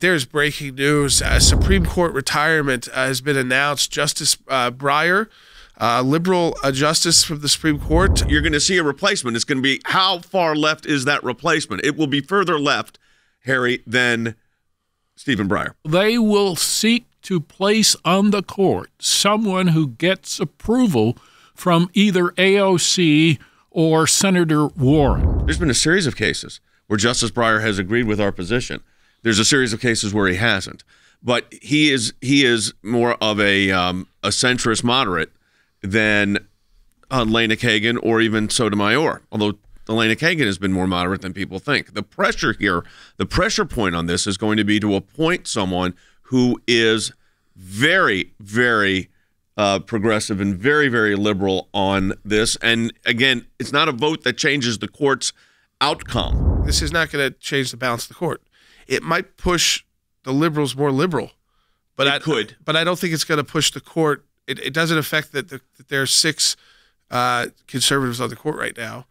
There's breaking news. Supreme Court retirement has been announced. Justice Breyer, liberal justice from the Supreme Court. You're going to see a replacement. It's going to be, how far left is that replacement? It will be further left, Harry, than Stephen Breyer. They will seek to place on the court someone who gets approval from either AOC or Senator Warren. There's been a series of cases where Justice Breyer has agreed with our position. There's a series of cases where he hasn't. But he is more of a centrist moderate than Elena Kagan or even Sotomayor, although Elena Kagan has been more moderate than people think. The pressure here, the pressure point on this is going to be to appoint someone who is very, very progressive and very, very liberal on this. And again, it's not a vote that changes the court's outcome. This is not going to change the balance of the court. It might push the liberals more liberal, but it could. But I don't think it's going to push the court. It doesn't affect that there are 6 conservatives on the court right now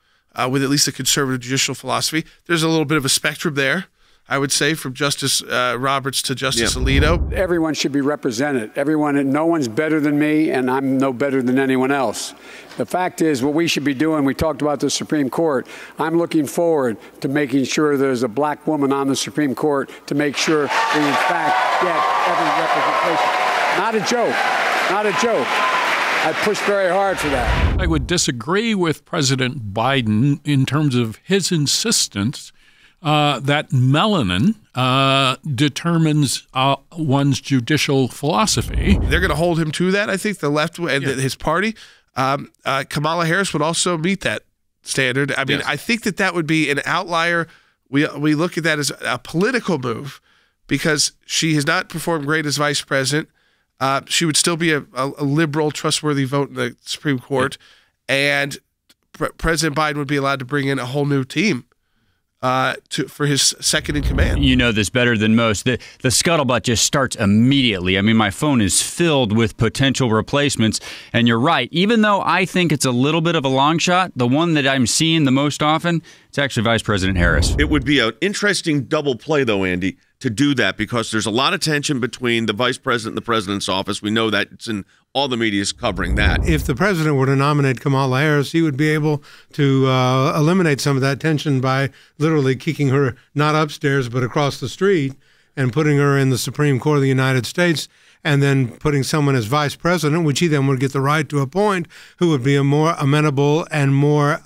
with at least a conservative judicial philosophy. There's a little bit of a spectrum there, I would say, from Justice Roberts to Justice Alito. Everyone should be represented. No one's better than me, and I'm no better than anyone else. The fact is, what we should be doing, we talked about the Supreme Court. I'm looking forward to making sure there's a black woman on the Supreme Court to make sure we, in fact, get every representation. Not a joke. Not a joke. I pushed very hard for that. I would disagree with President Biden in terms of his insistence that melanin determines one's judicial philosophy. They're going to hold him to that. I think the left and his party. Kamala Harris would also meet that standard. I mean, I think that would be an outlier. We look at that as a political move because she has not performed great as vice president. She would still be a liberal, trustworthy vote in the Supreme Court, and President Biden would be allowed to bring in a whole new team for his second in command. You know this better than most. The scuttlebutt just starts immediately. I mean, my phone is filled with potential replacements. And you're right. Even though I think it's a little bit of a long shot, the one that I'm seeing the most often, it's actually Vice President Harris. It would be an interesting double play, though, Andy, to do that, because there's a lot of tension between the vice president and the president's office. We know that. It's in all the media is covering that. If the president were to nominate Kamala Harris, he would be able to eliminate some of that tension by literally kicking her not upstairs but across the street and putting her in the Supreme Court of the United States, and then putting someone as vice president, which he then would get the right to appoint, who would be a more amenable and more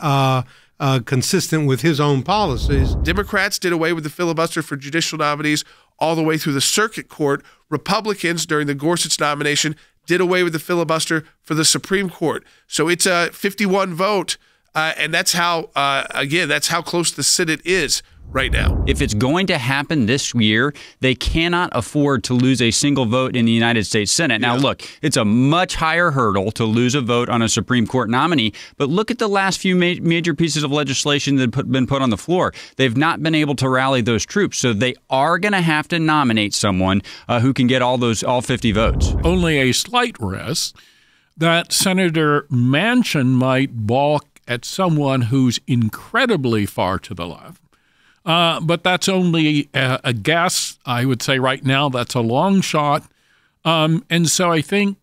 consistent with his own policies. Democrats did away with the filibuster for judicial nominees all the way through the circuit court. Republicans, during the Gorsuch nomination, did away with the filibuster for the Supreme Court. So it's a 51 vote, and that's how, again, that's how close the Senate is right now. If it's going to happen this year, they cannot afford to lose a single vote in the United States Senate. Now, look, it's a much higher hurdle to lose a vote on a Supreme Court nominee, but look at the last few major pieces of legislation that have been put on the floor. They've not been able to rally those troops, so they are going to have to nominate someone who can get all 50 votes. Only a slight risk that Senator Manchin might balk at someone who's incredibly far to the left. But that's only a guess. I would say right now that's a long shot. And so I think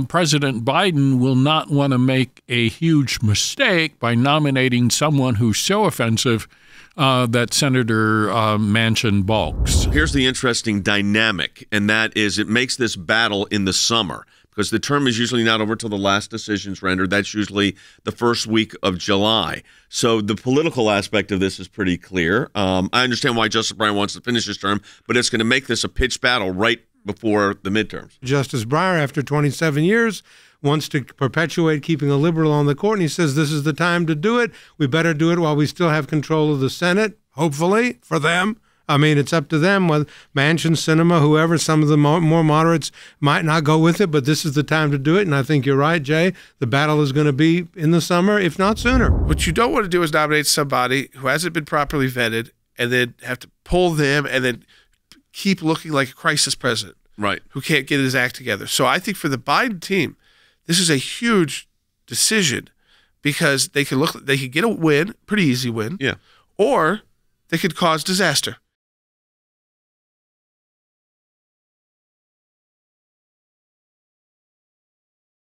President Biden will not want to make a huge mistake by nominating someone who's so offensive that Senator Manchin balks. Here's the interesting dynamic, and that is it makes this battle in the summer, because the term is usually not over till the last decision's rendered. That's usually the first week of July. So the political aspect of this is pretty clear. I understand why Justice Breyer wants to finish his term, but it's going to make this a pitched battle right before the midterms. Justice Breyer, after 27 years, wants to perpetuate keeping a liberal on the court, and he says this is the time to do it. We better do it while we still have control of the Senate, hopefully, for them. I mean, it's up to them, whether Manchin, Sinema, whoever. Some of the more moderates might not go with it, but this is the time to do it. And I think you're right, Jay. The battle is going to be in the summer, if not sooner. What you don't want to do is nominate somebody who hasn't been properly vetted and then have to pull them and then keep looking like a crisis president, right? Who can't get his act together. So I think for the Biden team, this is a huge decision because they can get a win, pretty easy win, or they could cause disaster.